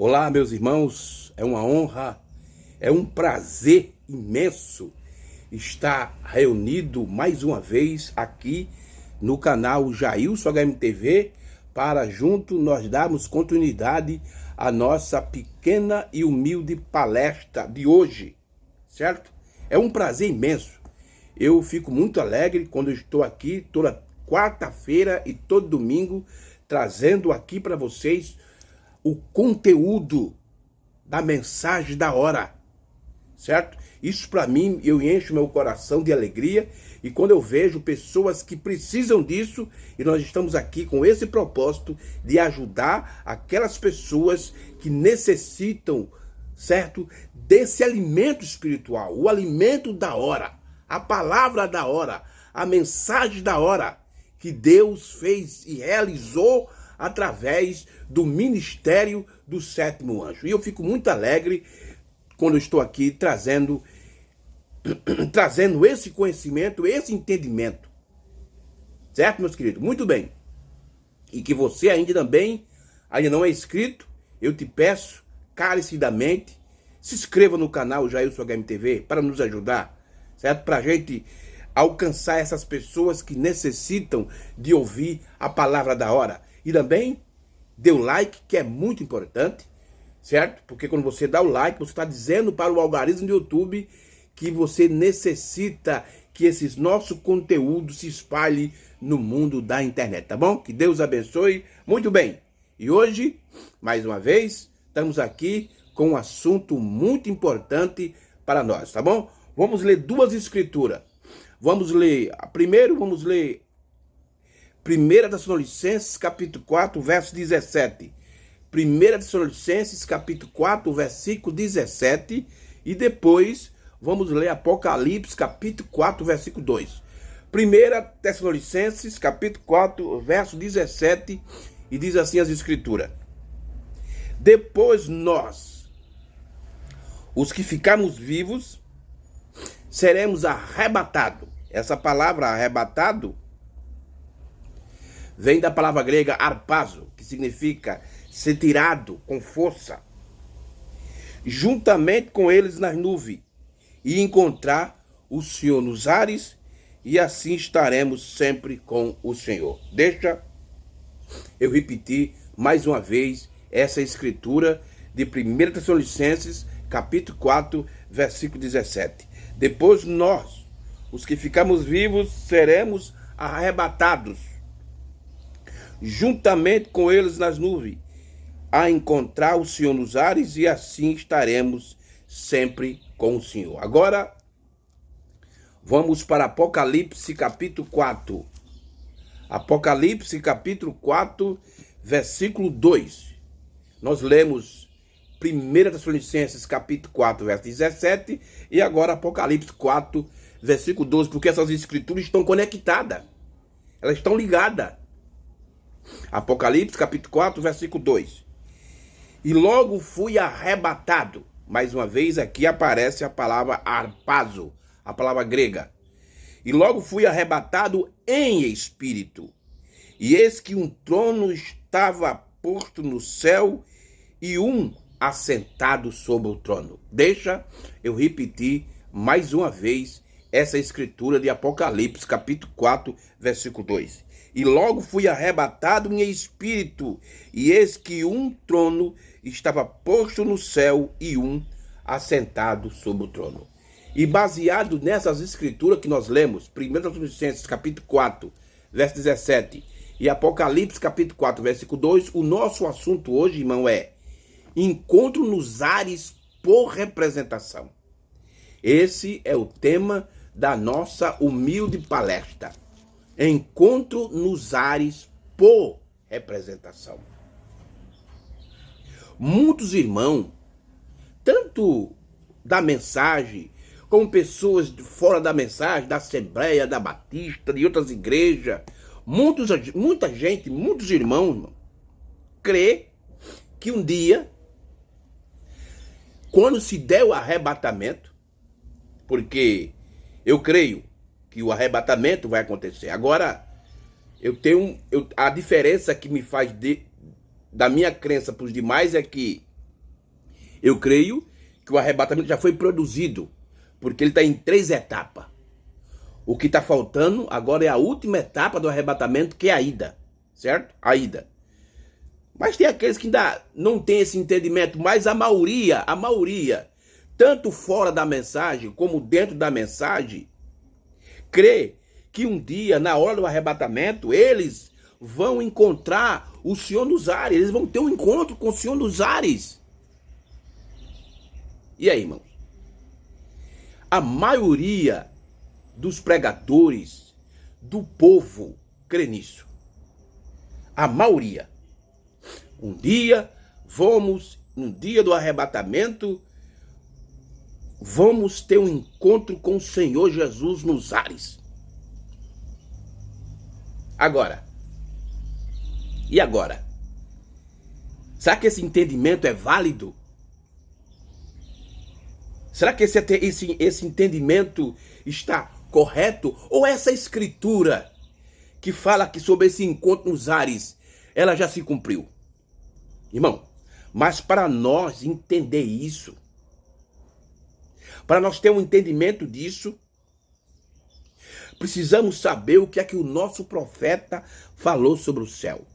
Olá, meus irmãos, é uma honra, é um prazer imenso estar reunido mais uma vez aqui no canal Jailson HMTV para junto nós darmos continuidade à nossa pequena e humilde palestra de hoje, certo? É um prazer imenso. Eu fico muito alegre quando eu estou aqui toda quarta-feira e todo domingo trazendo aqui para vocês o conteúdo da mensagem da hora, certo? Isso para mim, eu encho meu coração de alegria e quando eu vejo pessoas que precisam disso e nós estamos aqui com esse propósito de ajudar aquelas pessoas que necessitam, certo? Desse alimento espiritual, o alimento da hora, a palavra da hora, a mensagem da hora que Deus fez e realizou através do ministério do sétimo anjo. E eu fico muito alegre quando eu estou aqui trazendo esse conhecimento, esse entendimento. Certo, meus queridos? Muito bem. E que você ainda não é inscrito, eu te peço, carecidamente, se inscreva no canal Jailson HMTV para nos ajudar, certo? Para a gente alcançar essas pessoas que necessitam de ouvir a palavra da hora. E também dê o like, que é muito importante, certo? Porque quando você dá o like, você está dizendo para o algoritmo do YouTube que você necessita que esses nossos conteúdos se espalhem no mundo da internet, tá bom? Que Deus abençoe. Muito bem. E hoje, mais uma vez, estamos aqui com um assunto muito importante para nós, tá bom? Vamos ler duas escrituras. Vamos ler 1 Tessalonicenses, capítulo 4, verso 17. 1 Tessalonicenses, capítulo 4, versículo 17. E depois vamos ler Apocalipse, capítulo 4, versículo 2. 1 Tessalonicenses, capítulo 4, verso 17. E diz assim as escrituras: depois nós, os que ficarmos vivos, seremos arrebatados. Essa palavra arrebatado vem da palavra grega arpazo, que significa ser tirado com força, juntamente com eles nas nuvens, e encontrar o Senhor nos ares, e assim estaremos sempre com o Senhor. Deixa eu repetir mais uma vez essa escritura de 1 Tessalonicenses, capítulo 4, versículo 17. Depois nós, os que ficamos vivos, seremos arrebatados, juntamente com eles nas nuvens, a encontrar o Senhor nos ares, e assim estaremos sempre com o Senhor. Agora, vamos para Apocalipse capítulo 4. Apocalipse capítulo 4, versículo 2. Nós lemos 1 Tessalonicenses capítulo 4, verso 17, e agora Apocalipse 4, versículo 12, porque essas escrituras estão conectadas. Elas estão ligadas. Apocalipse capítulo 4, versículo 2. E logo fui arrebatado. Mais uma vez aqui aparece a palavra arpazo, a palavra grega. E logo fui arrebatado em espírito. E eis que um trono estava posto no céu e um assentado sobre o trono. Deixa eu repetir mais uma vez essa escritura de Apocalipse capítulo 4, versículo 2. E logo fui arrebatado em espírito, e eis que um trono estava posto no céu e um assentado sobre o trono. E baseado nessas escrituras que nós lemos, 1 Tessalonicenses capítulo 4, verso 17, e Apocalipse capítulo 4, versículo 2, o nosso assunto hoje, irmão, é encontro nos ares por representação. Esse é o tema da nossa humilde palestra. Encontro nos ares por representação. Muitos irmãos, tanto da mensagem, como pessoas de fora da mensagem, da Assembleia, da Batista, de outras igrejas, muita gente, muitos irmãos, crê que um dia, quando se der o arrebatamento, porque eu creio que o arrebatamento vai acontecer. Agora, a diferença que me faz da minha crença para os demais é que Eu creio que o arrebatamento já foi produzido, porque ele está em 3 etapas. O que está faltando agora é a última etapa do arrebatamento, que é a ida, certo? A ida. Mas tem aqueles que ainda não têm esse entendimento, mas a maioria, tanto fora da mensagem como dentro da mensagem, crê que um dia, na hora do arrebatamento, eles vão encontrar o Senhor nos ares, eles vão ter um encontro com o Senhor nos ares. E aí, irmão? A maioria dos pregadores, do povo, crê nisso. A maioria. Um dia, no dia do arrebatamento, vamos ter um encontro com o Senhor Jesus nos ares. Agora. E agora? Será que esse entendimento é válido? Será que esse entendimento está correto? Ou essa escritura que fala que sobre esse encontro nos ares, ela já se cumpriu? Irmão, mas para nós entender isso, para nós ter um entendimento disso, precisamos saber o que é que o nosso profeta falou sobre o céu.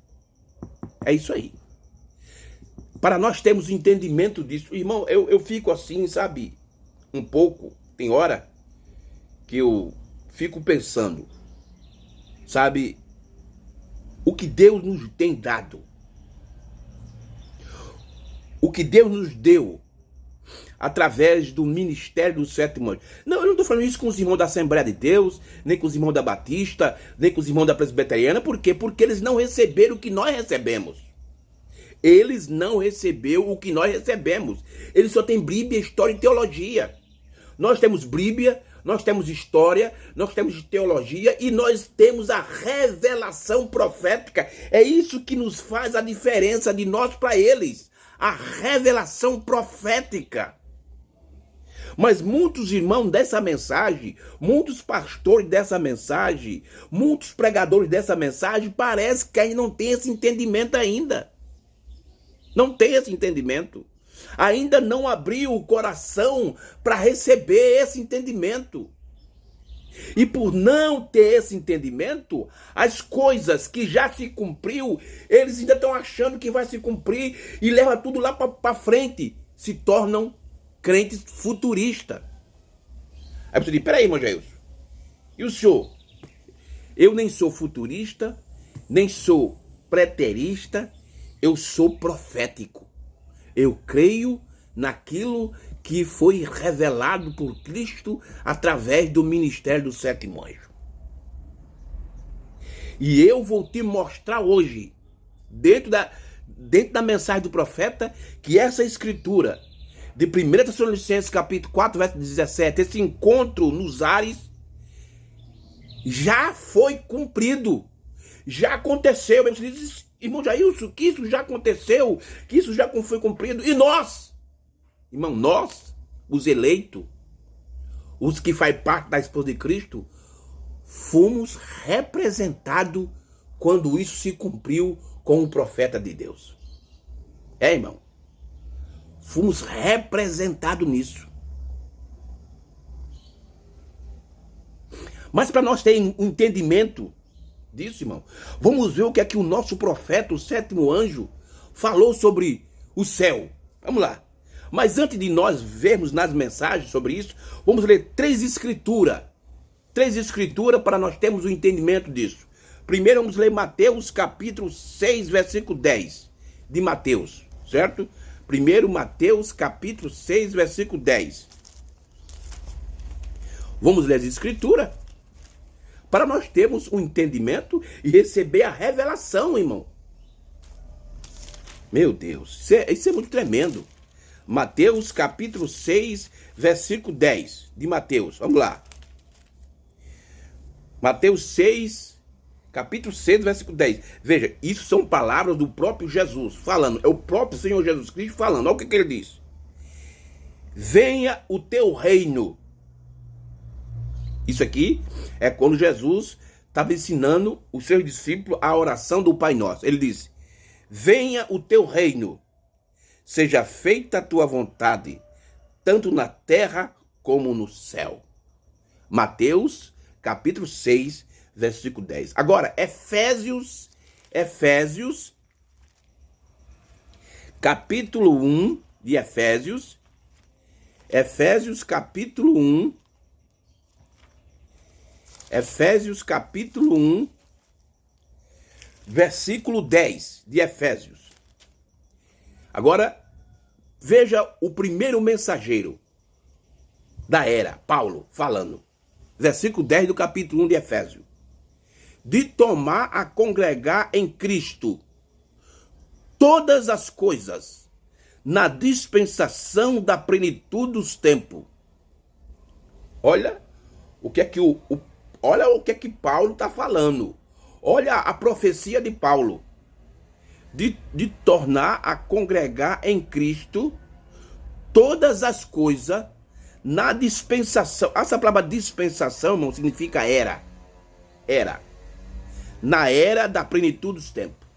É isso aí. Para nós termos entendimento disso, irmão, eu fico assim, sabe, um pouco, tem hora que eu fico pensando, sabe, o que Deus nos tem dado, o que Deus nos deu através do ministério do sétimo anjo. Não, eu não estou falando isso com os irmãos da Assembleia de Deus, nem com os irmãos da Batista, nem com os irmãos da Presbiteriana. Por quê? Porque eles não receberam o que nós recebemos. Eles não receberam o que nós recebemos. Eles só têm Bíblia, história e teologia. Nós temos Bíblia, nós temos história, nós temos teologia e nós temos a revelação profética. É isso que nos faz a diferença de nós para eles. A revelação profética. Mas muitos irmãos dessa mensagem, muitos pastores dessa mensagem, muitos pregadores dessa mensagem, parece que ainda não tem esse entendimento ainda. Não tem esse entendimento. Ainda não abriu o coração para receber esse entendimento. E por não ter esse entendimento, as coisas que já se cumpriu, eles ainda estão achando que vai se cumprir e leva tudo lá para frente. Se tornam crentes futuristas. Aí você diz, peraí, irmão Jailson, e o senhor? Eu nem sou futurista, nem sou preterista, eu sou profético. Eu creio naquilo que foi revelado por Cristo através do ministério do sétimo anjo. E eu vou te mostrar hoje, dentro da mensagem do profeta, que essa escritura de 1 Tessalonicenses capítulo 4, verso 17, esse encontro nos ares, já foi cumprido. Já aconteceu. Você diz, irmão Jailson, que isso já aconteceu, que isso já foi cumprido. E nós, irmão, nós, os eleitos, os que fazem parte da esposa de Cristo, fomos representados quando isso se cumpriu com o profeta de Deus. É, irmão, fomos representados nisso. Mas para nós ter um entendimento disso, irmão, vamos ver o que é que o nosso profeta, o sétimo anjo, falou sobre o céu. Vamos lá. Mas antes de nós vermos nas mensagens sobre isso, vamos ler 3 escrituras. 3 escrituras para nós termos o entendimento disso. Primeiro vamos ler Mateus capítulo 6, versículo 10 de Mateus, certo? Primeiro Mateus capítulo 6, versículo 10. Vamos ler as escrituras para nós termos um entendimento e receber a revelação, irmão. Meu Deus, isso é muito tremendo. Mateus capítulo 6, versículo 10 de Mateus. Vamos lá. Mateus 6, capítulo 6, versículo 10. Veja, isso são palavras do próprio Jesus falando. É o próprio Senhor Jesus Cristo falando. Olha o que ele diz. Venha o teu reino. Isso aqui é quando Jesus estava ensinando os seus discípulos a oração do Pai Nosso. Ele disse, venha o teu reino. seja feita a tua vontade, tanto na terra como no céu. Mateus, capítulo 6, versículo 10. Agora, Efésios, capítulo 1 de Efésios, capítulo 1, versículo 10 de Efésios. Agora, veja o primeiro mensageiro da era, Paulo, falando. Versículo 10 do capítulo 1 de Efésios. De tomar a congregar em Cristo todas as coisas na dispensação da plenitude dos tempos. Olha o que é que olha o que é que Paulo está falando. Olha a profecia de Paulo. De tornar a congregar em Cristo todas as coisas na dispensação. Essa palavra dispensação, irmão, significa era. Na era da plenitude dos tempos.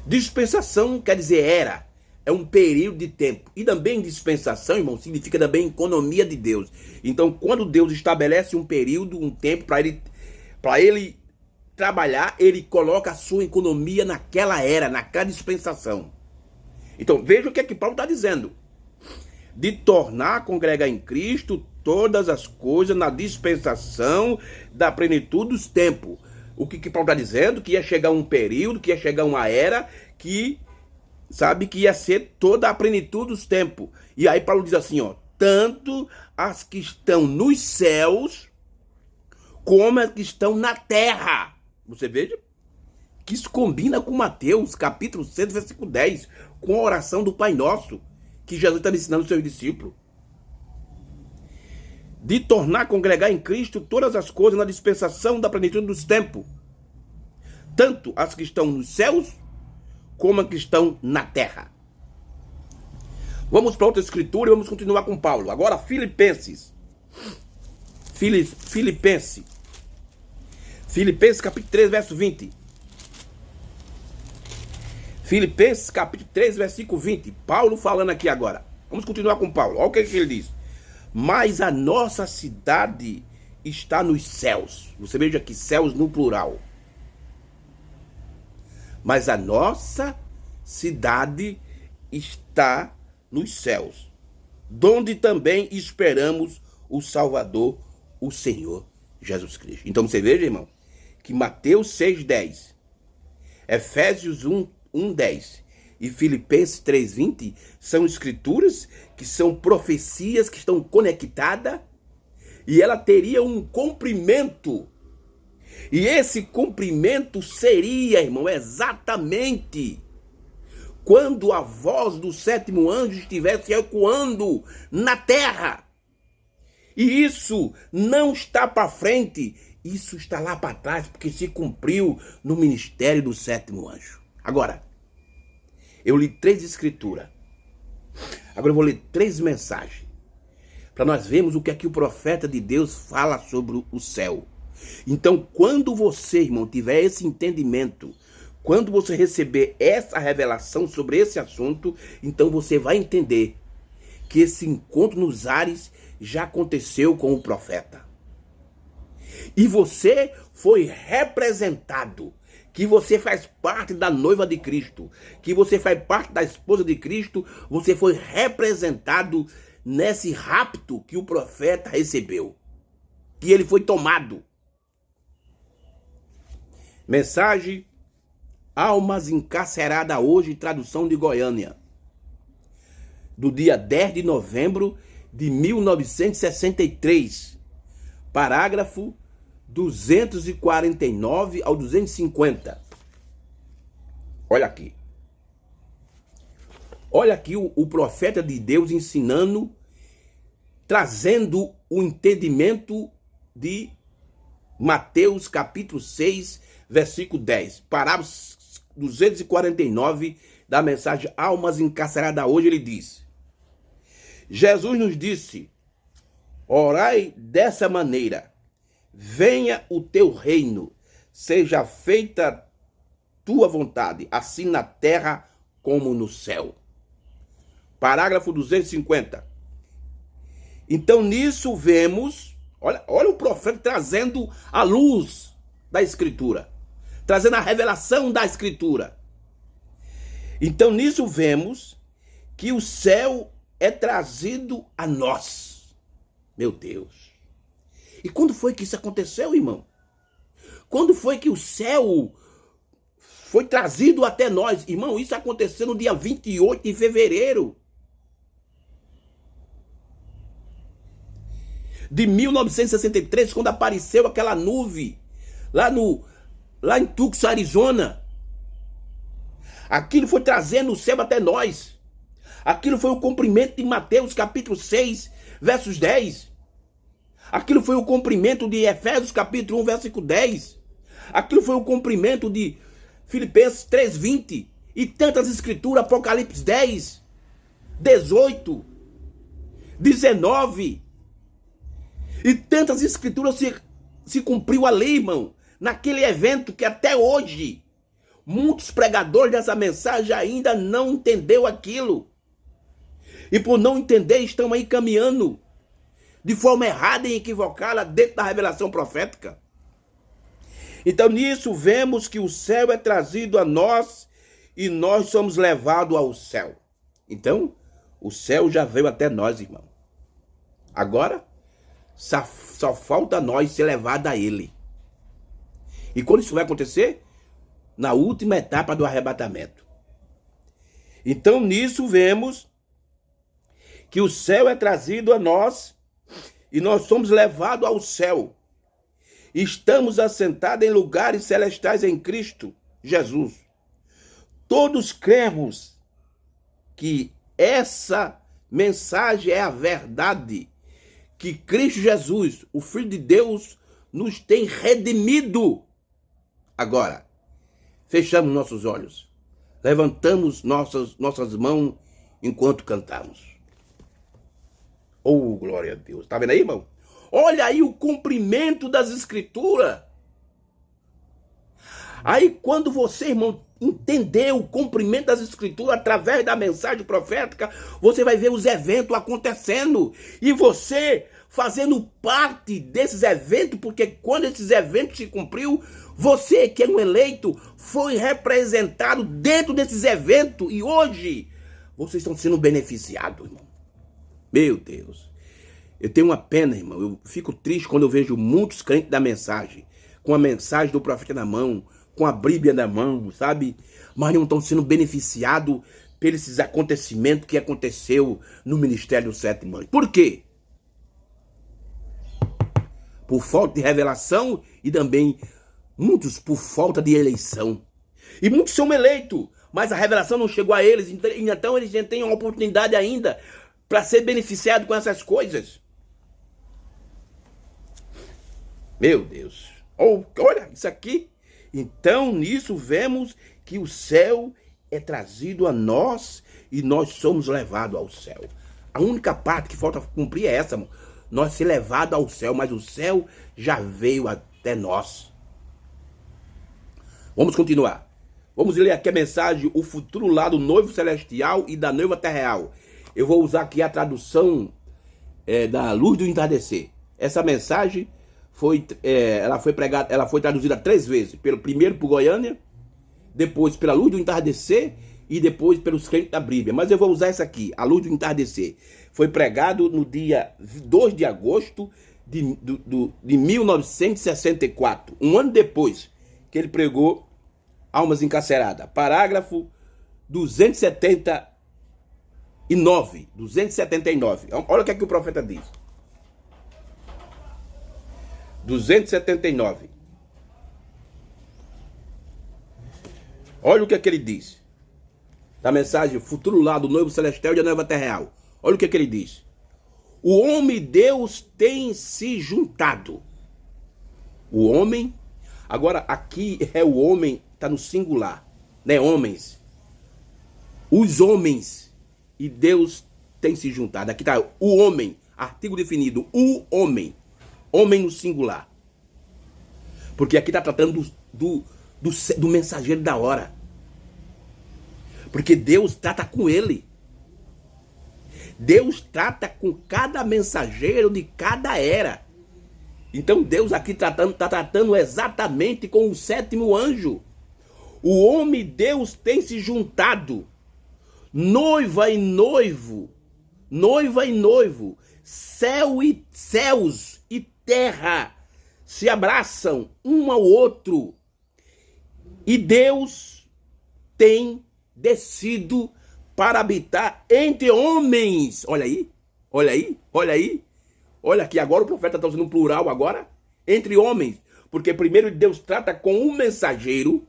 Dispensação quer dizer era. É um período de tempo. E também dispensação, irmão, significa também economia de Deus. Então, quando Deus estabelece um período, um tempo para ele trabalhar, ele coloca a sua economia naquela era, naquela dispensação. Então, veja o que é que Paulo está dizendo. De tornar a congregar em Cristo todas as coisas na dispensação da plenitude dos tempos. O que Paulo está dizendo? Que ia chegar um período, que ia chegar uma era, que ia ser toda a plenitude dos tempos. E aí Paulo diz assim, ó, tanto as que estão nos céus, como as que estão na terra. Você veja que isso combina com Mateus, capítulo 6, versículo 10, com a oração do Pai Nosso, que Jesus está ensinando aos seus discípulos. De tornar a congregar em Cristo todas as coisas na dispensação da plenitude dos tempos. Tanto as que estão nos céus, como as que estão na terra. Vamos para outra escritura e vamos continuar com Paulo. Agora, Filipenses. Filipenses, capítulo 3, verso 20. Filipenses, capítulo 3, versículo 20. Paulo falando aqui agora. Vamos continuar com Paulo. Olha o que ele diz. Mas a nossa cidade está nos céus. Você veja aqui, céus no plural. Mas a nossa cidade está nos céus, donde também esperamos o Salvador, o Senhor Jesus Cristo. Então você veja, irmão, que Mateus 6,10, Efésios 1,10 e Filipenses 3,20 são escrituras que são profecias que estão conectadas e ela teria um cumprimento. E esse cumprimento seria, irmão, exatamente quando a voz do sétimo anjo estivesse ecoando na terra. E isso não está para frente, isso está lá para trás, porque se cumpriu no ministério do sétimo anjo. Agora, eu li 3 escrituras. Agora eu vou ler 3 mensagens, para nós vermos o que é que o profeta de Deus fala sobre o céu. Então, quando você, irmão, tiver esse entendimento, quando você receber essa revelação sobre esse assunto, então você vai entender que esse encontro nos ares já aconteceu com o profeta. E você foi representado, que você faz parte da noiva de Cristo, que você faz parte da esposa de Cristo, você foi representado nesse rapto que o profeta recebeu, que ele foi tomado. Mensagem Almas Encarceradas Hoje, tradução de Goiânia, do dia 10 de novembro de 1963, parágrafo 249 ao 250. Olha aqui. Olha aqui o profeta de Deus ensinando, trazendo o entendimento de Mateus capítulo 6, versículo 10. Parágrafo 249 da mensagem Almas Encarceradas Hoje, ele diz: Jesus nos disse, orai dessa maneira, venha o teu reino, seja feita tua vontade, assim na terra como no céu. parágrafo 250. Então nisso vemos, olha o profeta trazendo a luz da Escritura, trazendo a revelação da Escritura. Então nisso vemos que o céu é trazido a nós. Meu Deus. E quando foi que isso aconteceu, irmão? Quando foi que o céu foi trazido até nós? Irmão, isso aconteceu no dia 28 de fevereiro de 1963, quando apareceu aquela nuvem lá em Tucson, Arizona. Aquilo foi trazendo o céu até nós. Aquilo foi o cumprimento de Mateus capítulo 6, versos 10. Aquilo foi o cumprimento de Efésios capítulo 1, versículo 10. Aquilo foi o cumprimento de Filipenses 3:20. E tantas escrituras, Apocalipse 10, 18, 19. E tantas escrituras se cumpriu ali, irmão. Naquele evento que até hoje muitos pregadores dessa mensagem ainda não entenderam aquilo. E por não entender, estão aí caminhando de forma errada e equivocada dentro da revelação profética. Então nisso vemos que o céu é trazido a nós e nós somos levados ao céu. Então o céu já veio até nós, irmão. Agora só falta nós ser levados a ele. E quando isso vai acontecer? Na última etapa do arrebatamento. Então nisso vemos que o céu é trazido a nós e nós somos levados ao céu. Estamos assentados em lugares celestiais em Cristo Jesus. Todos cremos que essa mensagem é a verdade, que Cristo Jesus, o Filho de Deus, nos tem redimido. Agora, fechamos nossos olhos, levantamos nossas mãos enquanto cantamos. Oh, glória a Deus. Tá vendo aí, irmão? Olha aí o cumprimento das escrituras. Aí quando você, irmão, entender o cumprimento das escrituras através da mensagem profética, você vai ver os eventos acontecendo. E você fazendo parte desses eventos, porque quando esses eventos se cumpriu, você que é um eleito, foi representado dentro desses eventos. E hoje, vocês estão sendo beneficiados, irmão. Meu Deus. Eu tenho uma pena, irmão. Eu fico triste quando eu vejo muitos crentes da mensagem, com a mensagem do profeta na mão, com a Bíblia na mão, sabe? Mas não estão sendo beneficiados por esses acontecimentos que aconteceu no Ministério dos Sete Mães. Por quê? Por falta de revelação e também muitos por falta de eleição. E muitos são eleitos, mas a revelação não chegou a eles, então eles não têm uma oportunidade ainda para ser beneficiado com essas coisas. Meu Deus. Olha isso aqui. Então nisso vemos que o céu é trazido a nós e nós somos levados ao céu. A única parte que falta cumprir é essa, mano. Nós ser levados ao céu, mas o céu já veio até nós. Vamos continuar. Vamos ler aqui a mensagem, o futuro lá do noivo celestial e da noiva terreal. Eu vou usar aqui a tradução da Luz do Entardecer. Essa mensagem ela foi traduzida 3 vezes. Primeiro por Goiânia, depois pela Luz do Entardecer e depois pelos crentes da Bíblia. Mas eu vou usar essa aqui, a Luz do Entardecer. Foi pregado no dia 2 de agosto de 1964. Um ano depois que ele pregou Almas Encarceradas. Parágrafo 279. Olha o que é que o profeta diz. 279. Olha o que é que ele diz. Da mensagem, futuro lá do noivo celestial e da noiva terreal. Olha o que é que ele diz. O homem e Deus têm se juntado. O homem, agora aqui é o homem, está no singular, né? Homens. Os homens e Deus têm se juntado. Aqui está o homem, artigo definido, o homem. Homem no singular. Porque aqui está tratando do mensageiro da hora. Porque Deus trata com ele. Deus trata com cada mensageiro de cada era. Então Deus aqui está tratando exatamente com o sétimo anjo. O homem e Deus têm se juntado. Noiva e noivo. Noiva e noivo. Céus e terra se abraçam um ao outro. E Deus tem descido para habitar entre homens. Olha aí, olha aí, olha aí. Olha aqui, agora o profeta está usando um plural agora. Entre homens. Porque primeiro Deus trata com um mensageiro,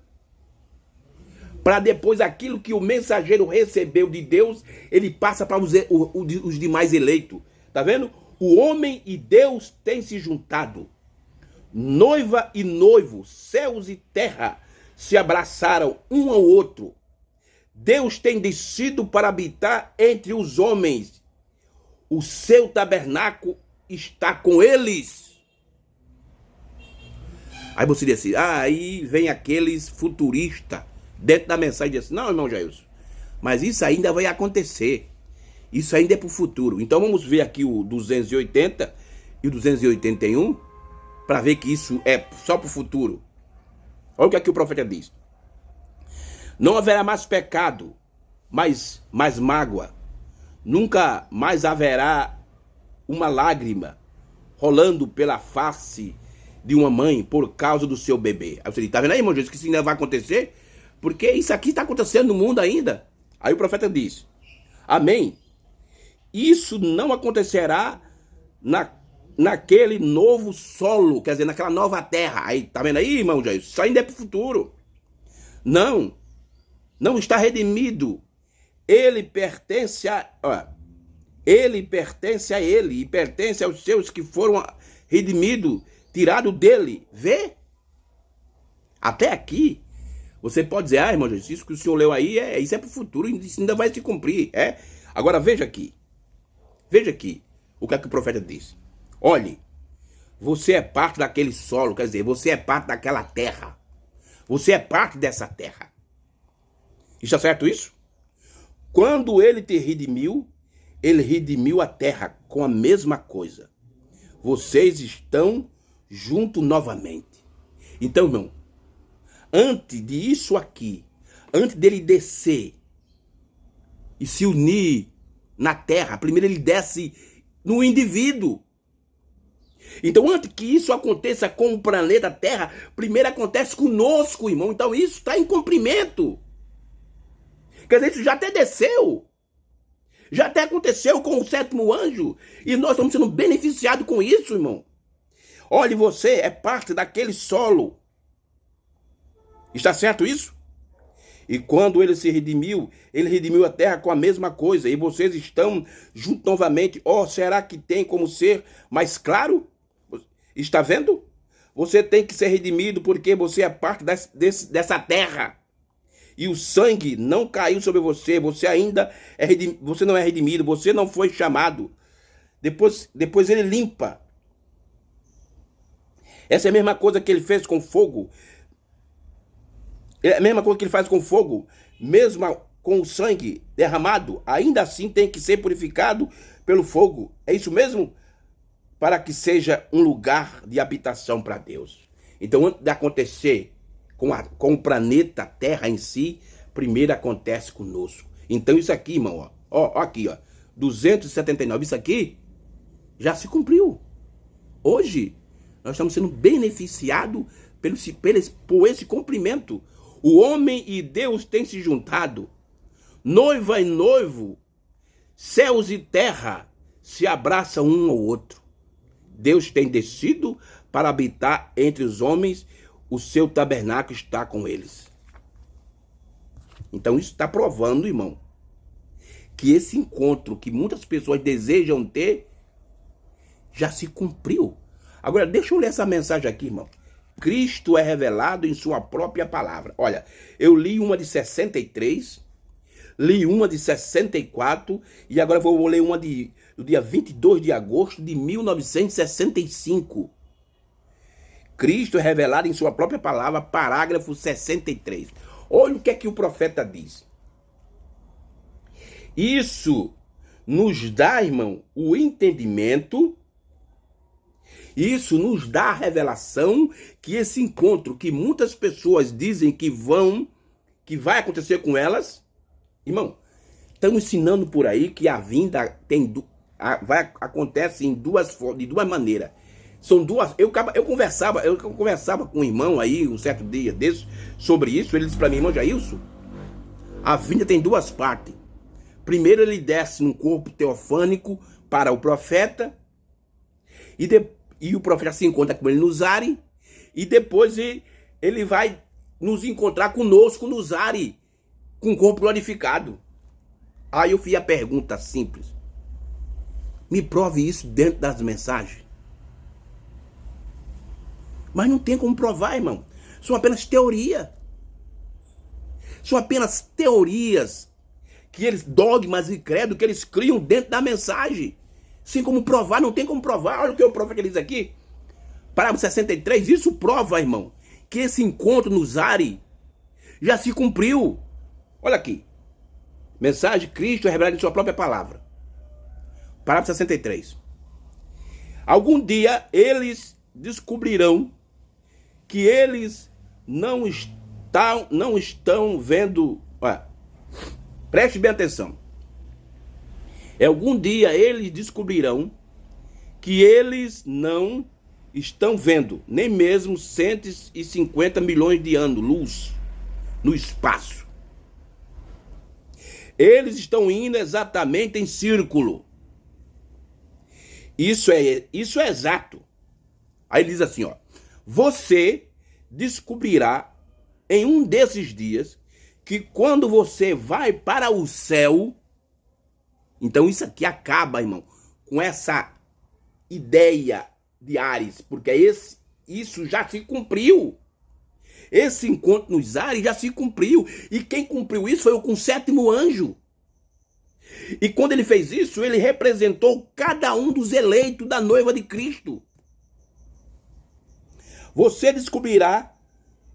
para depois aquilo que o mensageiro recebeu de Deus, ele passa para os demais eleitos. Tá vendo? O homem e Deus têm se juntado. Noiva e noivo, céus e terra se abraçaram um ao outro. Deus tem descido para habitar entre os homens. O seu tabernáculo está com eles. Aí você diz assim, aí vem aqueles futuristas dentro da mensagem diz assim, não, irmão Jailson, mas isso ainda vai acontecer. Isso ainda é para o futuro. Então vamos ver aqui o 280 e o 281 para ver que isso é só para o futuro. Olha o que aqui o profeta diz. Não haverá mais pecado, mais mágoa. Nunca mais haverá uma lágrima rolando pela face de uma mãe por causa do seu bebê. Aí você diz, tá vendo aí, irmão Jesus, que isso ainda vai acontecer? Porque isso aqui está acontecendo no mundo ainda. Aí o profeta diz, amém. Isso não acontecerá naquele novo solo, quer dizer, naquela nova terra. Aí, tá vendo aí, irmão Jesus? Isso ainda é para o futuro. Não está redimido. Ele pertence a ele e pertence aos seus que foram redimidos, tirados dele. Vê? Até aqui, você pode dizer, irmão Jesus, isso que o senhor leu aí, isso é para o futuro, isso ainda vai se cumprir. Agora veja aqui o que é que o profeta disse. Olhe, você é parte daquele solo, quer dizer, você é parte daquela terra. Você é parte dessa terra. Está certo isso? Quando ele te redimiu, ele redimiu a terra com a mesma coisa. Vocês estão juntos novamente. Então, irmão, antes disso aqui, antes dele descer e se unir na terra, primeiro ele desce no indivíduo. Então, antes que isso aconteça com o planeta Terra, primeiro acontece conosco, irmão. Então, isso está em cumprimento. Quer dizer, isso já até desceu. Já até aconteceu com o sétimo anjo. E nós estamos sendo beneficiados com isso, irmão. Olhe, você é parte daquele solo. Está certo isso? E quando ele se redimiu, ele redimiu a terra com a mesma coisa. E vocês estão juntos novamente. Será que tem como ser mais claro? Está vendo? Você tem que ser redimido porque você é parte dessa terra. E o sangue não caiu sobre você. Você ainda você não é redimido. Você não foi chamado. Depois ele limpa. Essa é a mesma coisa que ele fez com fogo. É a mesma coisa que ele faz com fogo. Mesmo com o sangue derramado, ainda assim tem que ser purificado pelo fogo. É isso mesmo? Para que seja um lugar de habitação para Deus. Então, antes de acontecer com o planeta Terra em si, primeiro acontece conosco. Então, isso aqui, irmão, aqui, 279, isso aqui já se cumpriu. Hoje, nós estamos sendo beneficiados por esse cumprimento. O homem e Deus têm se juntado. Noiva e noivo, céus e terra se abraçam um ao outro. Deus tem descido para habitar entre os homens, o seu tabernáculo está com eles. Então isso está provando, irmão, que esse encontro que muitas pessoas desejam ter, já se cumpriu. Agora, deixa eu ler essa mensagem aqui, irmão. Cristo é revelado em sua própria palavra. Olha, eu li uma de 63, li uma de 64 e agora vou ler uma do dia 22 de agosto de 1965. Cristo é revelado em sua própria palavra, parágrafo 63. Olha o que é que o profeta diz. Isso nos dá, irmão, o entendimento. Isso nos dá a revelação que esse encontro que muitas pessoas dizem que vai acontecer com elas, irmão, estão ensinando por aí que a vinda acontece de duas maneiras. São duas. Eu conversava com um irmão aí um certo dia desse sobre isso. Ele disse para mim, irmão Jailson, a vinda tem duas partes. Primeiro ele desce num corpo teofânico para o profeta e o profeta se encontra com ele nos ares, e depois ele vai nos encontrar conosco nos ares, com o corpo glorificado. Aí eu fiz a pergunta simples. Me prove isso dentro das mensagens. Mas não tem como provar, irmão. São apenas teoria. São apenas teorias, dogmas e credo que eles criam dentro da mensagem. Sem como provar, não tem como provar. Olha o que o profeta diz aqui. Parágrafo 63, isso prova, irmão, que esse encontro nos ares já se cumpriu. Olha aqui. Mensagem, Cristo é revelado em sua própria palavra. Parágrafo 63. Algum dia eles descobrirão que eles não estão vendo. Preste bem atenção. Algum dia eles descobrirão que eles não estão vendo nem mesmo 150 milhões de anos-luz no espaço. Eles estão indo exatamente em círculo. Isso é exato. Aí ele diz assim, ó. Você descobrirá em um desses dias que quando você vai para o céu, então isso aqui acaba, irmão, com essa ideia de ares, porque isso já se cumpriu. Esse encontro nos ares já se cumpriu. E quem cumpriu isso foi o sétimo anjo. E quando ele fez isso, ele representou cada um dos eleitos da noiva de Cristo. Você descobrirá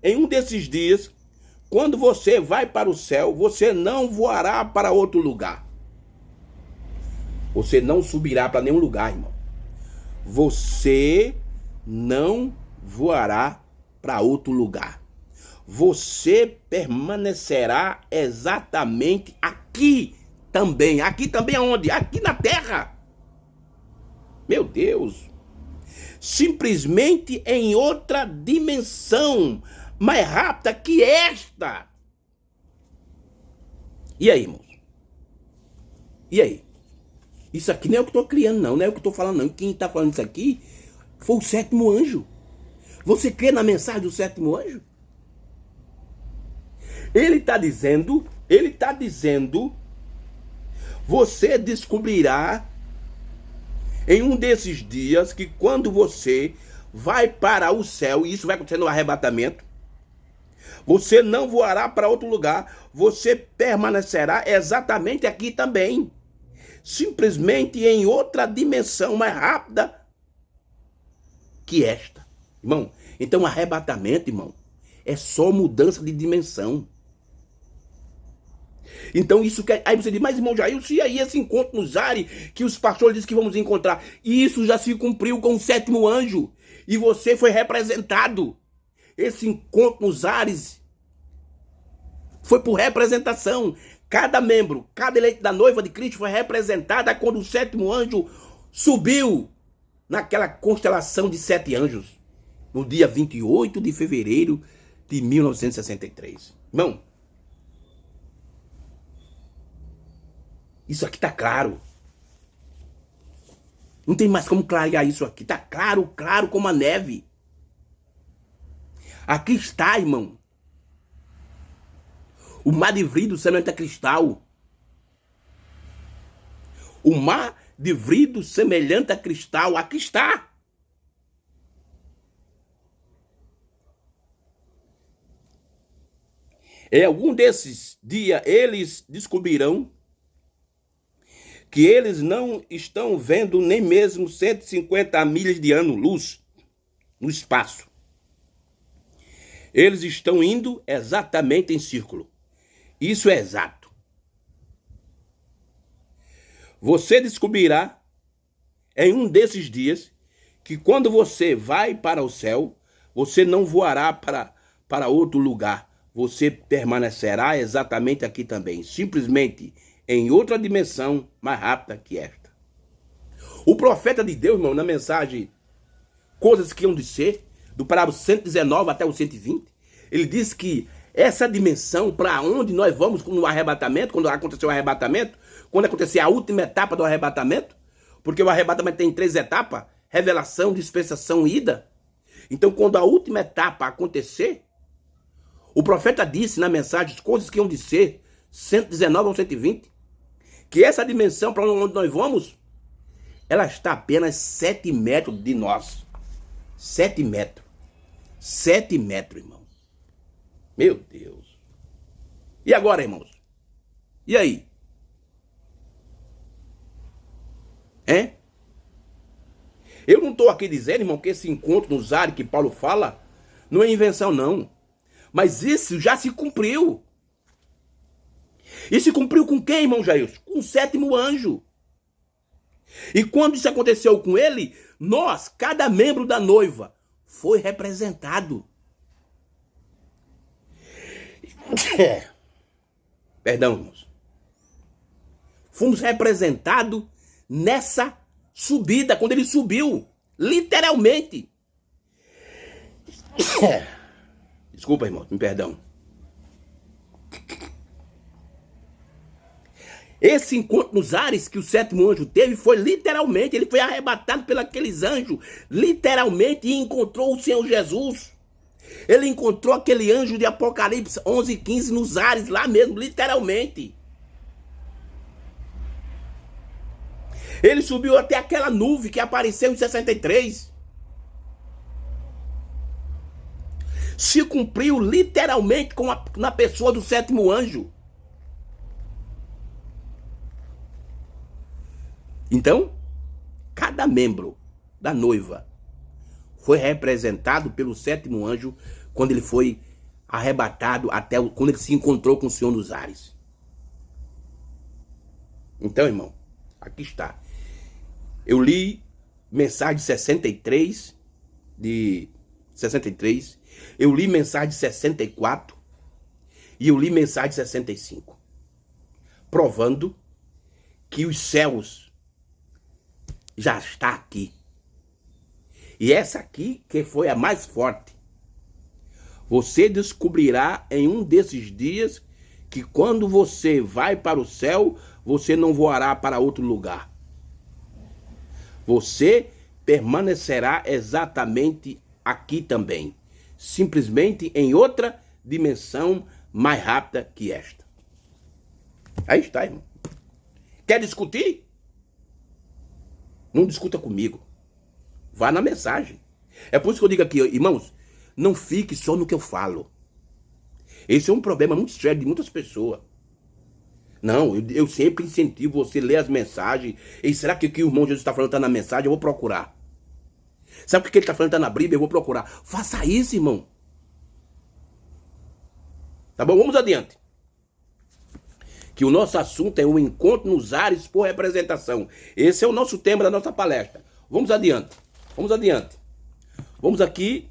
em um desses dias, quando você vai para o céu, você não voará para outro lugar. Você não subirá para nenhum lugar, irmão. Você não voará para outro lugar. Você permanecerá exatamente aqui também. Aqui também aonde? Aqui na terra. Meu Deus. Simplesmente em outra dimensão, mais rápida que esta. E aí, irmãos? E aí? Isso aqui não é o que eu estou criando, não é o que eu estou falando, não. Quem está falando isso aqui foi o sétimo anjo. Você crê na mensagem do sétimo anjo? Ele está dizendo, você descobrirá em um desses dias que quando você vai para o céu, e isso vai acontecer no arrebatamento, você não voará para outro lugar, você permanecerá exatamente aqui também. Simplesmente em outra dimensão mais rápida que esta. Irmão, então arrebatamento, irmão, é só mudança de dimensão. Então isso quer. Aí você diz, mas irmão Jailson, e aí esse encontro nos ares que os pastores dizem que vamos encontrar? E isso já se cumpriu com o sétimo anjo. E você foi representado. Esse encontro nos ares foi por representação. Cada membro, cada eleito da noiva de Cristo foi representada quando o sétimo anjo subiu naquela constelação de 7 anjos, no dia 28 de fevereiro de 1963. Irmão, isso aqui tá claro. Não tem mais como clarear isso aqui. Tá claro, claro como a neve. Aqui está, irmão. O mar de vidro semelhante a cristal. O mar de vidro semelhante a cristal. Aqui está. Em algum desses dias, eles descobrirão que eles não estão vendo nem mesmo 150 milhas de ano-luz no espaço. Eles estão indo exatamente em círculo. Isso é exato. Você descobrirá em um desses dias que quando você vai para o céu, você não voará para outro lugar. Você permanecerá exatamente aqui também, simplesmente em outra dimensão mais rápida que esta. O profeta de Deus, irmão, na mensagem Coisas que hão de ser, do parágrafo 119 até o 120, ele diz que essa dimensão para onde nós vamos no arrebatamento, quando acontecer o arrebatamento, quando acontecer a última etapa do arrebatamento, porque o arrebatamento tem 3 etapas, revelação, dispensação e ida. Então, quando a última etapa acontecer, o profeta disse na mensagem Coisas que hão de ser, 119 ao 120, que essa dimensão para onde nós vamos, ela está apenas 7 metros de nós. 7 metros. 7 metros, irmão. Meu Deus. E agora, irmãos? E aí? Hein? Eu não estou aqui dizendo, irmão, que esse encontro nos ares que Paulo fala não é invenção, não. Mas isso já se cumpriu. E se cumpriu com quem, irmão Jair? Com o 7º anjo. E quando isso aconteceu com ele, nós, cada membro da noiva, foi representado. Perdão, irmãos. Fomos representados nessa subida, quando ele subiu, literalmente. Desculpa, irmão, me perdão. Esse encontro nos ares que o 7º anjo teve foi literalmente, ele foi arrebatado por aqueles anjos, literalmente, e encontrou o Senhor Jesus. Ele encontrou aquele anjo de Apocalipse 11:15 nos ares, lá mesmo, literalmente. Ele subiu até aquela nuvem que apareceu em 63. Se cumpriu literalmente na pessoa do 7º anjo. Então, cada membro da noiva foi representado pelo 7º anjo quando ele foi arrebatado, quando ele se encontrou com o Senhor nos ares. Então, irmão, aqui está. Eu li mensagem 63, eu li mensagem 64 e eu li mensagem 65, provando que os céus já está aqui. E essa aqui, que foi a mais forte, você descobrirá em um desses dias que quando você vai para o céu, você não voará para outro lugar. Você permanecerá exatamente aqui também, simplesmente em outra dimensão mais rápida que esta. Aí está, irmão. Quer discutir? Não discuta comigo. Vá na mensagem. É por isso que eu digo aqui, irmãos, não fique só no que eu falo. Esse é um problema muito sério de muitas pessoas. Não, eu sempre incentivo você a ler as mensagens. E será que o que o irmão Jesus está falando está na mensagem? Eu vou procurar. Sabe o que ele está falando está na Bíblia? Eu vou procurar. Faça isso, irmão. Tá bom? Vamos adiante. Que o nosso assunto é o encontro nos ares por representação. Esse é o nosso tema da nossa palestra. Vamos adiante. Vamos adiante. Vamos aqui.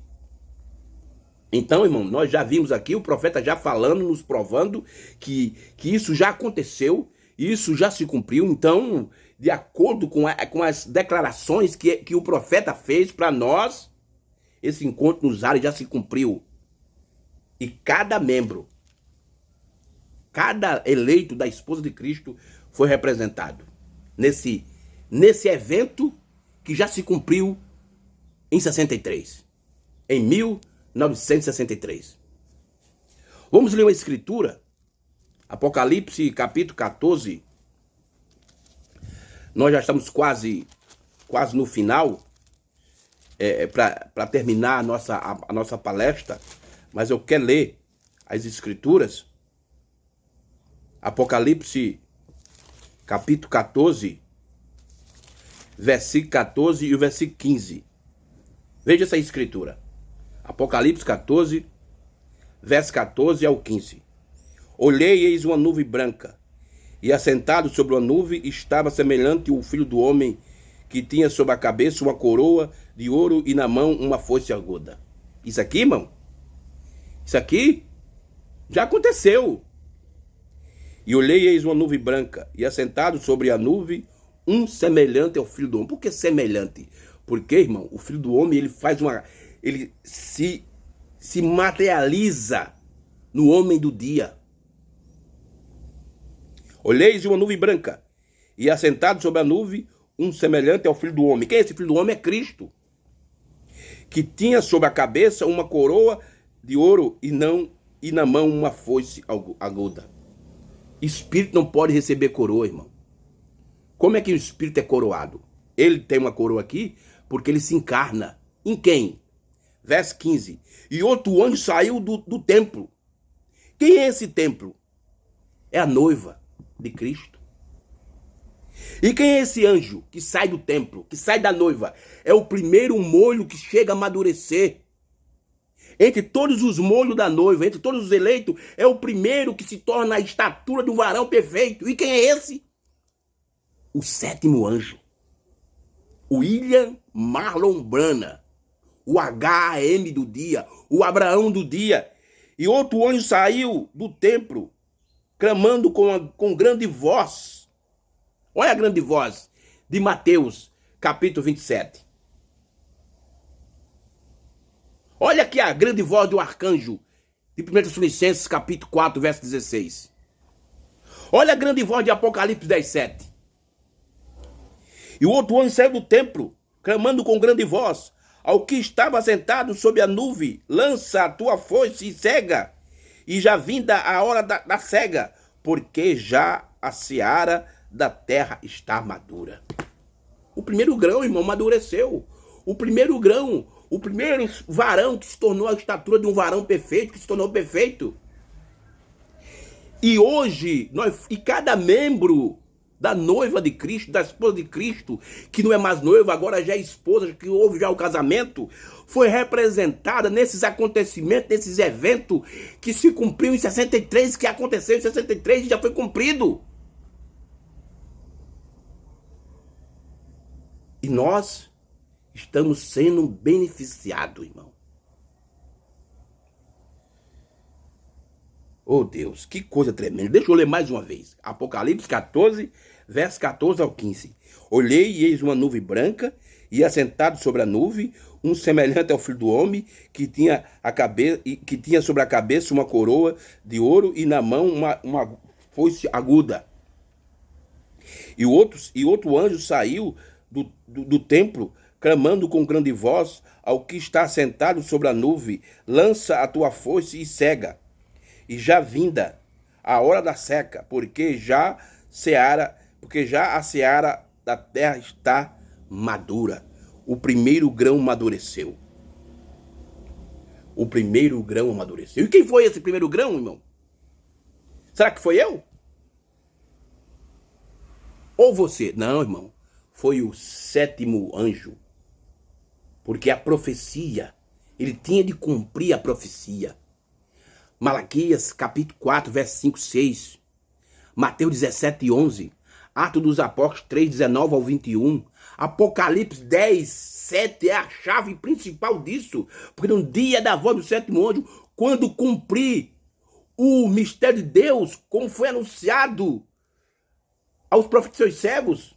Então, irmão, nós já vimos aqui o profeta já falando, nos provando que isso já aconteceu, isso já se cumpriu. Então, de acordo com as declarações que o profeta fez para nós, esse encontro nos ares já se cumpriu. E cada membro, cada eleito da esposa de Cristo foi representado nesse evento que já se cumpriu em 63, em 1963. Vamos ler uma escritura, Apocalipse capítulo 14. Nós já estamos quase no final, para terminar a nossa palestra, mas eu quero ler as escrituras. Apocalipse capítulo 14, versículo 14 e o versículo 15. Veja essa escritura. Apocalipse 14, verso 14 ao 15. Olhei e eis uma nuvem branca, E assentado sobre uma nuvem estava semelhante ao filho do homem, que tinha sobre a cabeça uma coroa de ouro e na mão uma foice aguda. Isso aqui, irmão, isso aqui já aconteceu. E olhei, eis uma nuvem branca, e assentado sobre a nuvem, um semelhante ao filho do homem. Por que semelhante? Porque, irmão, o filho do homem, ele se materializa no homem do dia. Olheis uma nuvem branca, e assentado sobre a nuvem, um semelhante ao filho do homem. Quem é esse filho do homem? É Cristo, que tinha sobre a cabeça uma coroa de ouro e na mão uma foice aguda. Espírito não pode receber coroa, irmão. Como é que o espírito é coroado? Ele tem uma coroa aqui porque ele se encarna. Em quem? Verso 15. E outro anjo saiu do templo. Quem é esse templo? É a noiva de Cristo. E quem é esse anjo que sai do templo, que sai da noiva? É o primeiro molho que chega a amadurecer. Entre todos os molhos da noiva, entre todos os eleitos, é o primeiro que se torna a estatura de um varão perfeito. E quem é esse? O sétimo anjo. William Marlon Branham. O HM do dia, o Abraão do dia. E outro anjo saiu do templo, clamando com grande voz. Olha a grande voz de Mateus, capítulo 27. Olha aqui a grande voz do arcanjo de 1 Tessalonicenses, capítulo 4, verso 16. Olha a grande voz de Apocalipse 10, 7. E o outro anjo saiu do templo, clamando com grande voz, ao que estava sentado sob a nuvem, lança a tua foice e cega, e já vinda a hora da cega, porque já a seara da terra está madura. O primeiro grão, irmão, amadureceu. O primeiro grão, o primeiro varão que se tornou a estatura de um varão perfeito, que se tornou perfeito. E hoje, cada membro da noiva de Cristo, da esposa de Cristo, que não é mais noiva, agora já é esposa, que houve já o casamento, foi representada nesses acontecimentos, nesses eventos que se cumpriu em 63, que aconteceu em 63 e já foi cumprido. E nós estamos sendo beneficiados, irmão. Oh Deus, que coisa tremenda. Deixa eu ler mais uma vez. Apocalipse 14, verso 14 ao 15. Olhei e eis uma nuvem branca, e assentado sobre a nuvem, um semelhante ao filho do homem, que tinha sobre a cabeça uma coroa de ouro e na mão uma foice aguda. E outro anjo saiu do templo, clamando com grande voz ao que está sentado sobre a nuvem, lança a tua foice e cega, e já vinda a hora da seca, porque já a seara da terra está madura. O primeiro grão amadureceu. O primeiro grão amadureceu. E quem foi esse primeiro grão, irmão? Será que foi eu? Ou você? Não, irmão. Foi o sétimo anjo. Porque a profecia, ele tinha de cumprir a profecia. Malaquias, capítulo 4, verso 5, 6. Mateus 17, 11. Atos dos Apóstolos 3, 19 ao 21. Apocalipse 10, 7 é a chave principal disso. Porque no dia da voz do sétimo anjo, quando cumprir o mistério de Deus, como foi anunciado aos profetas e seus servos,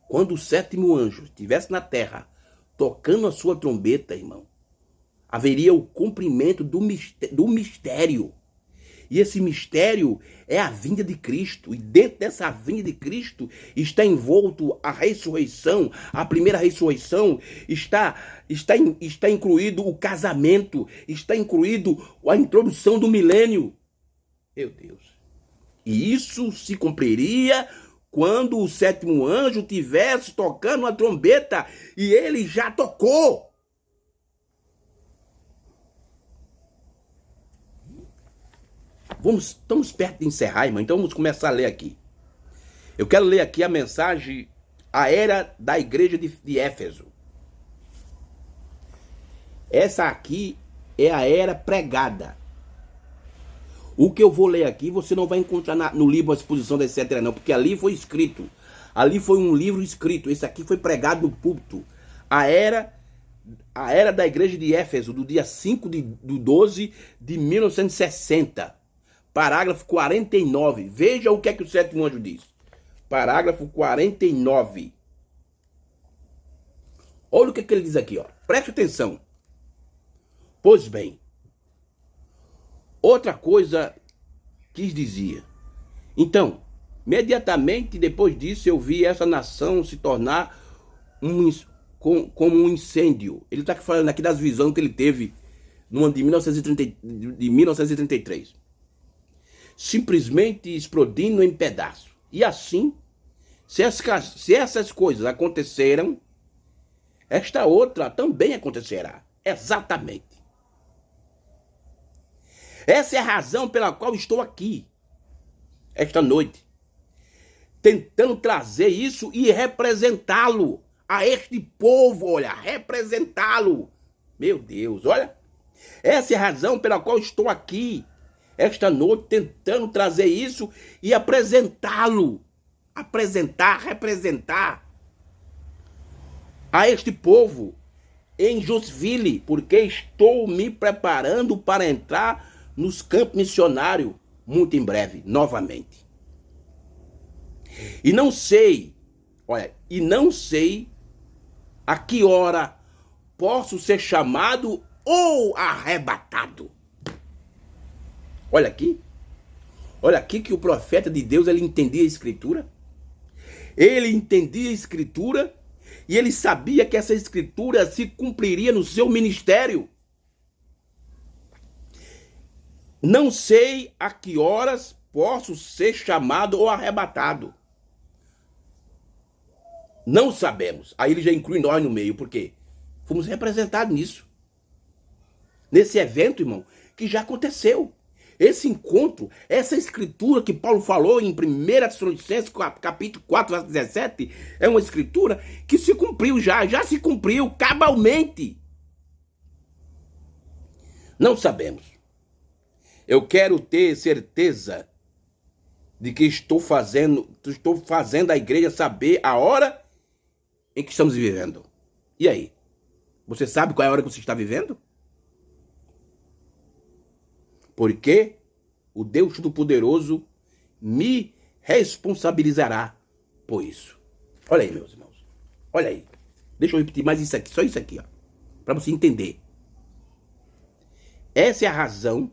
quando o sétimo anjo estivesse na terra, tocando a sua trombeta, irmão, haveria o cumprimento do mistério. E esse mistério é a vinda de Cristo. E dentro dessa vinda de Cristo está envolto a ressurreição. A primeira ressurreição está incluído o casamento. Está incluído a introdução do milênio. Meu Deus. E isso se cumpriria quando o sétimo anjo estivesse tocando a trombeta. E ele já tocou. Estamos perto de encerrar, irmão. Então vamos começar a ler aqui. Eu quero ler aqui a mensagem, a era da igreja de Éfeso. Essa aqui é a era pregada. O que eu vou ler aqui, você não vai encontrar no livro A Exposição das Sete Eras, não, porque ali foi escrito. Ali foi um livro escrito. Esse aqui foi pregado no púlpito. A era da igreja de Éfeso, do dia 5 de 12 de 1960. Parágrafo 49. Veja o que é que o sétimo anjo diz. Parágrafo 49. Olha o que é que ele diz aqui, ó. Preste atenção. Pois bem, outra coisa que dizia. Então, imediatamente depois disso eu vi essa nação se tornar como um incêndio. Ele está falando aqui das visões que ele teve no ano de 1933. Simplesmente explodindo em pedaços. E assim, se essas coisas aconteceram, esta outra também acontecerá. Exatamente. Essa é a razão pela qual estou aqui, esta noite, tentando trazer isso e representá-lo a este povo, olha, representá-lo. Meu Deus, olha. Essa é a razão pela qual estou aqui, esta noite, tentando trazer isso e apresentá-lo. Representar a este povo em Joinville, porque estou me preparando para entrar nos campos missionários muito em breve, novamente. E não sei a que hora posso ser chamado ou arrebatado. Olha aqui que o profeta de Deus, ele entendia a Escritura. Ele entendia a Escritura e ele sabia que essa Escritura se cumpriria no seu ministério. Não sei a que horas posso ser chamado ou arrebatado. Não sabemos. Aí ele já inclui nós no meio, porque fomos representados nisso. Nesse evento, irmão, que já aconteceu. Esse encontro, essa escritura que Paulo falou em 1 Tessalonicenses, capítulo 4, verso 17, é uma escritura que se cumpriu já se cumpriu cabalmente. Não sabemos. Eu quero ter certeza de que estou fazendo a igreja saber a hora em que estamos vivendo. E aí? Você sabe qual é a hora que você está vivendo? Porque o Deus Todo-Poderoso me responsabilizará por isso. Olha aí, meus irmãos. Olha aí. Deixa eu repetir mais isso aqui, só isso aqui, ó, para você entender. Essa é a razão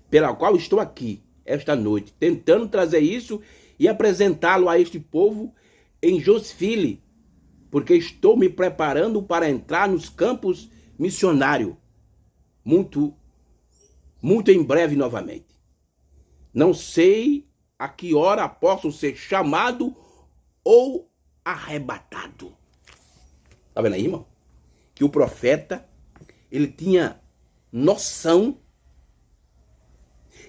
pela qual estou aqui esta noite, tentando trazer isso e apresentá-lo a este povo em Joinville, porque estou me preparando para entrar nos campos missionários muito em breve novamente. Não sei a que hora posso ser chamado ou arrebatado. Tá vendo aí, irmão? Que o profeta, ele tinha noção,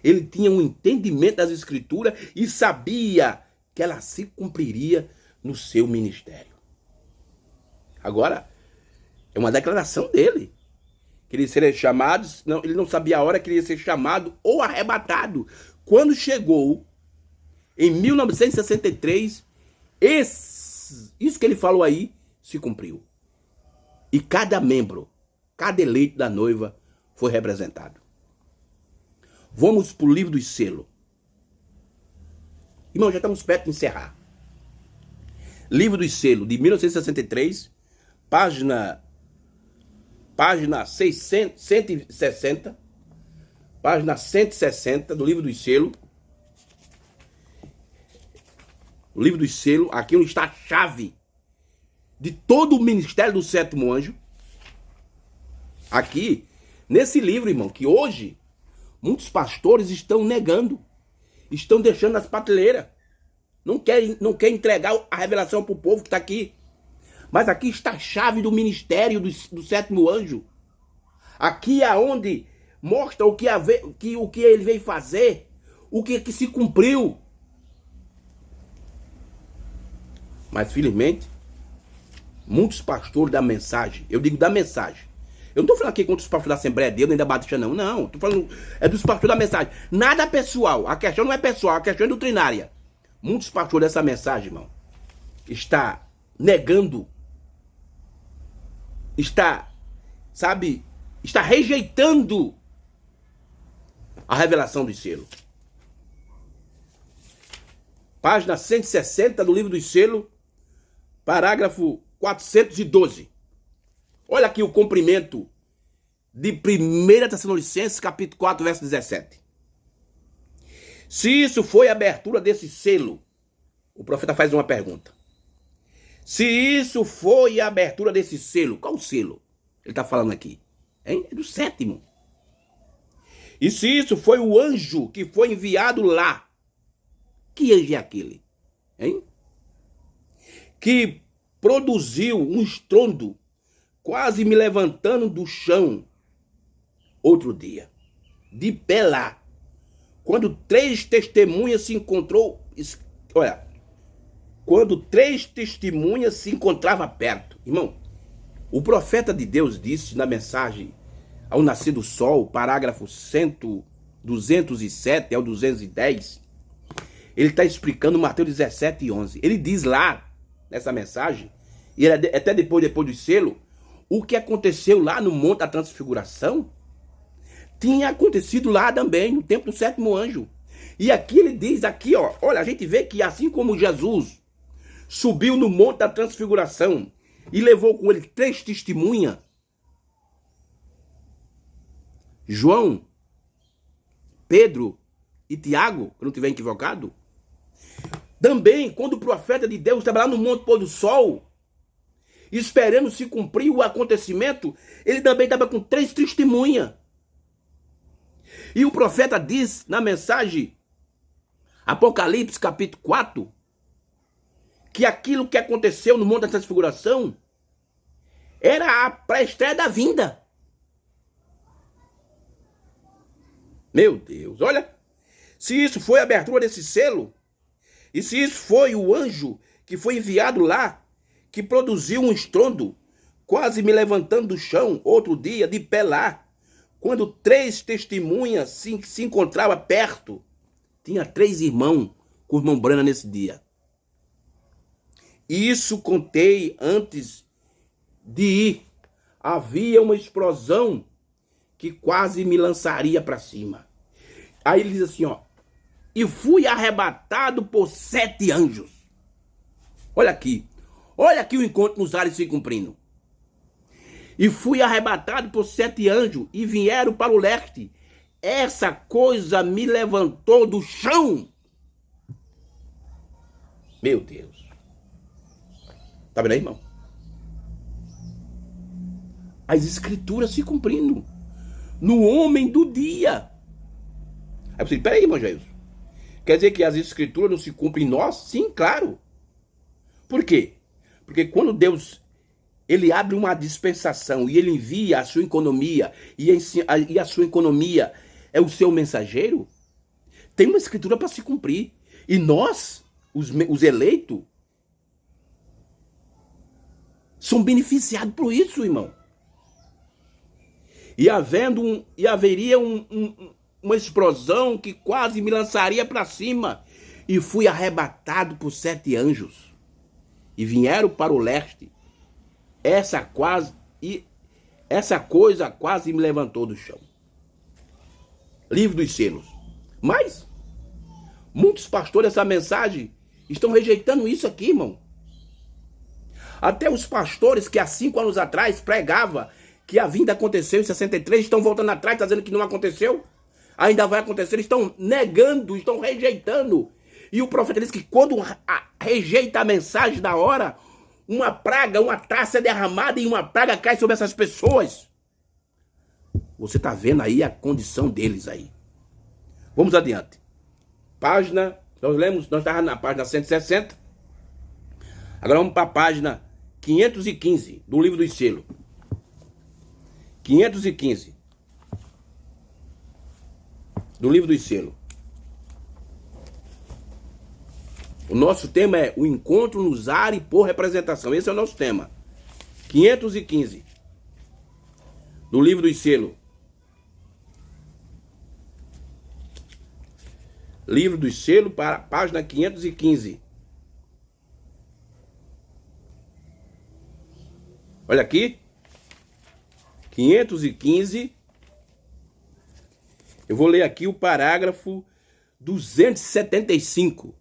ele tinha um entendimento das Escrituras e sabia que ela se cumpriria no seu ministério. Agora, é uma declaração dele. Que ele seria chamado, ele não sabia a hora que ele ia ser chamado ou arrebatado. Quando chegou, em 1963, isso que ele falou aí se cumpriu. E cada membro, cada eleito da noiva foi representado. Vamos para o livro dos selos. Irmão, já estamos perto de encerrar. Livro dos selos, de 1963, página 160, página 160 do livro dos selos. O livro dos selos, aqui onde está a chave de todo o ministério do sétimo anjo. Aqui, nesse livro, irmão, que hoje muitos pastores estão negando, estão deixando nas prateleiras. Não quer entregar a revelação para o povo que está aqui. Mas aqui está a chave do ministério do sétimo anjo. Aqui é onde mostra o que ele veio fazer, o que se cumpriu. Mas, felizmente, muitos pastores da mensagem, eu digo da mensagem, Eu não estou falando aqui contra os pastores da Assembleia de Deus, nem da Batista, não. Não, estou falando dos pastores da mensagem. Nada pessoal. A questão não é pessoal, a questão é doutrinária. Muitos pastores dessa mensagem, irmão, está negando, está rejeitando a revelação dos selos. Página 160 do livro dos selos, parágrafo 412. Olha aqui o cumprimento de 1 Tessalonicenses, capítulo 4, verso 17. Se isso foi a abertura desse selo, o profeta faz uma pergunta. Se isso foi a abertura desse selo, qual selo ele está falando aqui? Hein? É do 7º. E se isso foi o anjo que foi enviado lá, que anjo é aquele? Hein? Que produziu um estrondo, quase me levantando do chão, outro dia, de pé lá, quando 3 testemunhas se encontrou, olha, quando 3 testemunhas se encontravam perto. Irmão, o profeta de Deus disse na mensagem ao nascer do sol, parágrafo 207 ao 210, ele está explicando Mateus 17 e 11. Ele diz lá, nessa mensagem, e até depois do selo, o que aconteceu lá no Monte da Transfiguração tinha acontecido lá também, no tempo do 7º anjo. E aqui ele diz, aqui, ó, olha, a gente vê que assim como Jesus subiu no Monte da Transfiguração e levou com ele 3 testemunhas, João, Pedro e Tiago, que eu não estiver equivocado, também quando o profeta de Deus estava lá no Monte Pôr do Sol, esperando se cumprir o acontecimento, ele também estava com 3 testemunhas. E o profeta diz na mensagem, Apocalipse capítulo 4, que aquilo que aconteceu no Monte da Transfiguração era a pré-estreia da vinda. Meu Deus, olha, se isso foi a abertura desse selo, e se isso foi o anjo que foi enviado lá, que produziu um estrondo, quase me levantando do chão, outro dia, de pé lá, quando 3 testemunhas se encontravam perto, tinha 3 irmãos com o irmão Brana nesse dia. Isso contei antes de ir. Havia uma explosão que quase me lançaria para cima. Aí ele diz assim, ó, e fui arrebatado por 7 anjos. Olha aqui o encontro nos ares se cumprindo. E fui arrebatado por 7 anjos e vieram para o leste. Essa coisa me levantou do chão. Meu Deus. Tá vendo aí, irmão? As escrituras se cumprindo no homem do dia. Aí você diz, peraí, irmão Jailson, quer dizer que as escrituras não se cumprem em nós? Sim, claro. Por quê? Porque quando Deus, ele abre uma dispensação e ele envia a sua economia, e a sua economia é o seu mensageiro, tem uma escritura para se cumprir. E nós, os eleitos, são beneficiados por isso, irmão. E haveria uma explosão que quase me lançaria para cima. E fui arrebatado por 7 anjos. E vieram para o leste. Essa coisa quase me levantou do chão. Livro dos selos. Mas muitos pastores dessa mensagem estão rejeitando isso aqui, irmão. Até os pastores que há 5 anos atrás pregavam que a vinda aconteceu em 63, estão voltando atrás, está dizendo que não aconteceu. Ainda vai acontecer, eles estão negando, estão rejeitando. E o profeta diz que quando rejeita a mensagem da hora, uma praga, uma taça é derramada e uma praga cai sobre essas pessoas. Você está vendo aí a condição deles aí. Vamos adiante. Página, nós estávamos na página 160. Agora vamos para a página 515 do livro dos selos. 515 do livro dos selos. O nosso tema é o encontro nos ares por representação. Esse é o nosso tema. 515 do livro dos selos. Livro dos selos, para página 515. Olha aqui. 515. Eu vou ler aqui o parágrafo 275.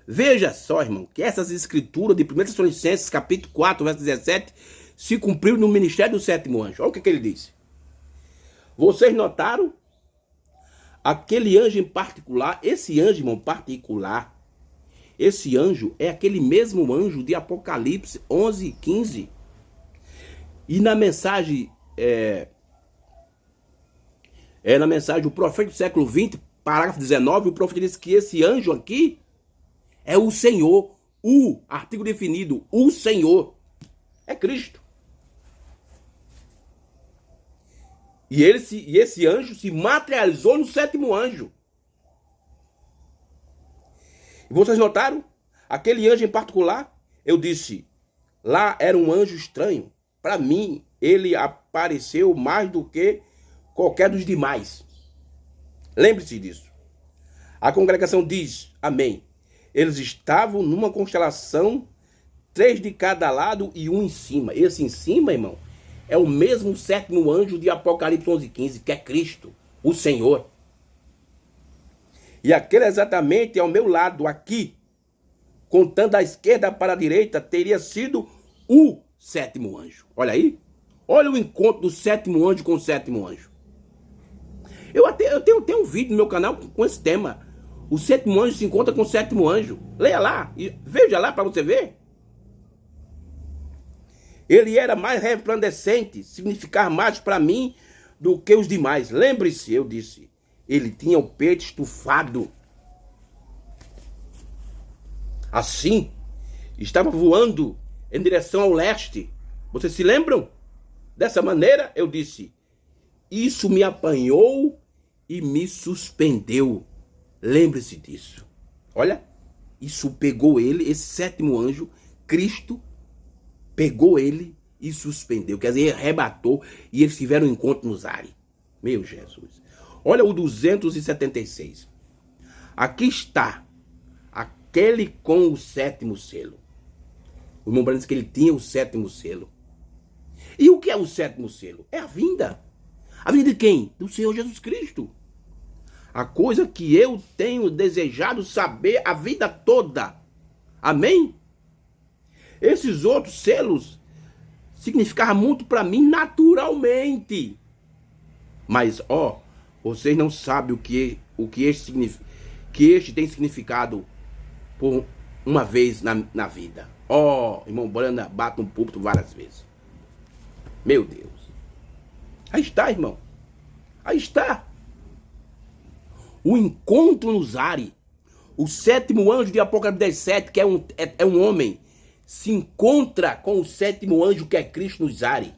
Veja só, irmão, que essas escrituras de 1 Tessalonicenses, capítulo 4, verso 17, se cumpriram no ministério do sétimo anjo. Olha o que ele disse. Vocês notaram? Aquele anjo em particular, esse anjo, irmão, particular, esse anjo é aquele mesmo anjo de Apocalipse 11, 15. E na mensagem, na mensagem do profeta do século 20, parágrafo 19, o profeta diz que esse anjo aqui é o Senhor, o artigo definido, o Senhor, é Cristo. E esse anjo se materializou no sétimo anjo. E vocês notaram? Aquele anjo em particular, eu disse, lá era um anjo estranho. Para mim, ele apareceu mais do que qualquer dos demais. Lembre-se disso. A congregação diz, amém. Eles estavam numa constelação, 3 de cada lado e um em cima. Esse em cima, irmão, é o mesmo sétimo anjo de Apocalipse 11:15, que é Cristo, o Senhor. E aquele exatamente ao meu lado, aqui, contando da esquerda para a direita, teria sido o sétimo anjo. Olha aí. Olha o encontro do sétimo anjo com o sétimo anjo. Eu tenho um vídeo no meu canal com esse tema. O sétimo anjo se encontra com o sétimo anjo. Leia lá e veja lá para você ver. Ele era mais resplandecente, significava mais para mim do que os demais. Lembre-se, eu disse, ele tinha o peito estufado. Assim, estava voando em direção ao leste. Vocês se lembram? Dessa maneira, eu disse, isso me apanhou e me suspendeu. Lembre-se disso. Olha, isso pegou ele, esse sétimo anjo, Cristo, pegou ele e suspendeu. Quer dizer, ele arrebatou e eles tiveram um encontro nos ares. Meu Jesus. Olha o 276. Aqui está aquele com o sétimo selo. O irmão Branco disse que ele tinha o sétimo selo. E o que é o sétimo selo? É a vinda. A vinda de quem? Do Senhor Jesus Cristo. A coisa que eu tenho desejado saber a vida toda. Amém? Esses outros selos significavam muito para mim naturalmente. Mas, vocês não sabem o que este tem significado por uma vez na vida. Irmão Branda bate no púlpito várias vezes. Meu Deus. Aí está, irmão. Aí está. O encontro nos ares. O sétimo anjo de Apocalipse 17, que é um homem, se encontra com o sétimo anjo, que é Cristo, nos ares.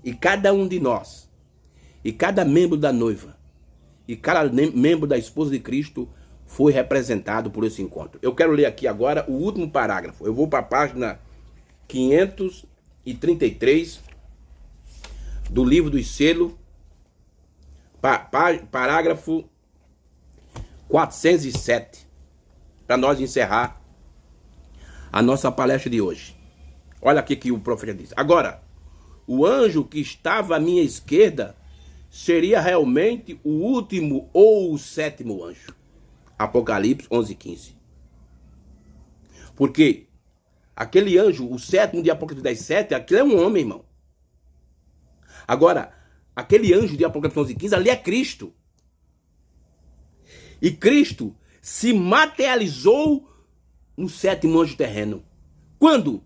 E cada um de nós, e cada membro da noiva, e cada membro da esposa de Cristo foi representado por esse encontro. Eu quero ler aqui agora o último parágrafo. Eu vou para a página 533 do livro dos selos, parágrafo 407, para nós encerrar a nossa palestra de hoje. Olha aqui que o profeta diz. Agora, o anjo que estava à minha esquerda seria realmente o último ou o sétimo anjo. Apocalipse 11:15. Porque aquele anjo, o sétimo de Apocalipse 17, aquele é um homem, irmão. Agora, aquele anjo de Apocalipse 11:15, ali é Cristo. E Cristo se materializou no sétimo anjo terreno. Quando?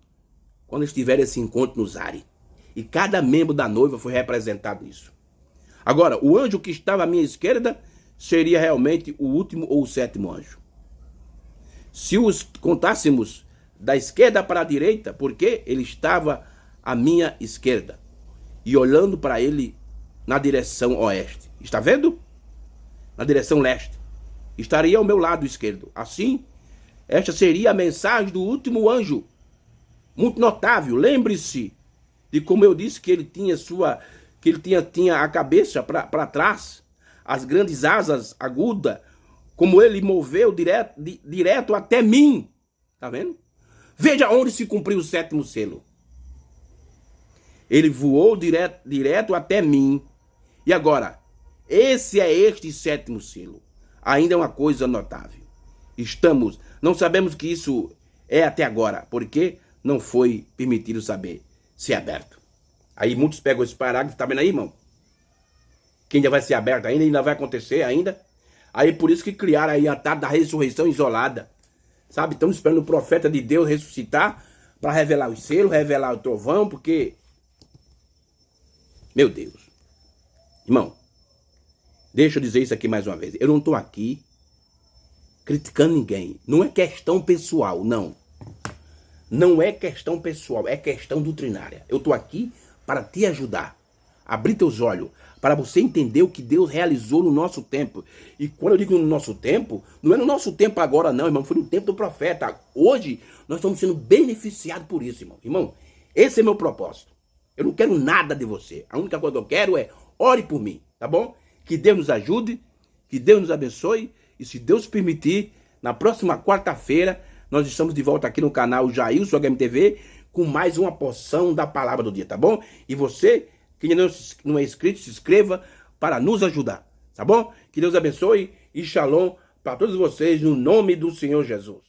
Quando estiver esse encontro nos ares. E cada membro da noiva foi representado nisso. Agora, o anjo que estava à minha esquerda seria realmente o último ou o sétimo anjo. Se os contássemos da esquerda para a direita, porque ele estava à minha esquerda e olhando para ele na direção oeste. Está vendo? Na direção leste. Estaria ao meu lado esquerdo. Assim, esta seria a mensagem do último anjo. Muito notável. Lembre-se de como eu disse que ele tinha que ele tinha a cabeça para trás, as grandes asas agudas, como ele moveu direto até mim. Tá vendo? Veja onde se cumpriu o 7º selo. Ele voou direto até mim. E agora, este 7º selo. Ainda é uma coisa notável. Não sabemos que isso é até agora, porque não foi permitido saber ser aberto. Aí muitos pegam esse parágrafo, tá vendo aí, irmão? Que ainda vai ser aberto ainda vai acontecer ainda. Aí por isso que criaram aí a data da ressurreição isolada. Sabe, estão esperando o profeta de Deus ressuscitar para revelar os selos, revelar o trovão, porque... Meu Deus. Irmão, deixa eu dizer isso aqui mais uma vez. Eu não estou aqui criticando ninguém. Não é questão pessoal, não. Não é questão pessoal, é questão doutrinária. Eu estou aqui para te ajudar. Abrir teus olhos, para você entender o que Deus realizou no nosso tempo. E quando eu digo no nosso tempo, não é no nosso tempo agora não, irmão. Foi no tempo do profeta. Hoje, nós estamos sendo beneficiados por isso, irmão. Irmão, esse é meu propósito. Eu não quero nada de você. A única coisa que eu quero é ore por mim, tá bom? Que Deus nos ajude, que Deus nos abençoe. E se Deus permitir, na próxima quarta-feira, nós estamos de volta aqui no canal Jailson HMTV com mais uma porção da palavra do dia, tá bom? E você que ainda não é inscrito, se inscreva para nos ajudar, tá bom? Que Deus abençoe e shalom para todos vocês no nome do Senhor Jesus.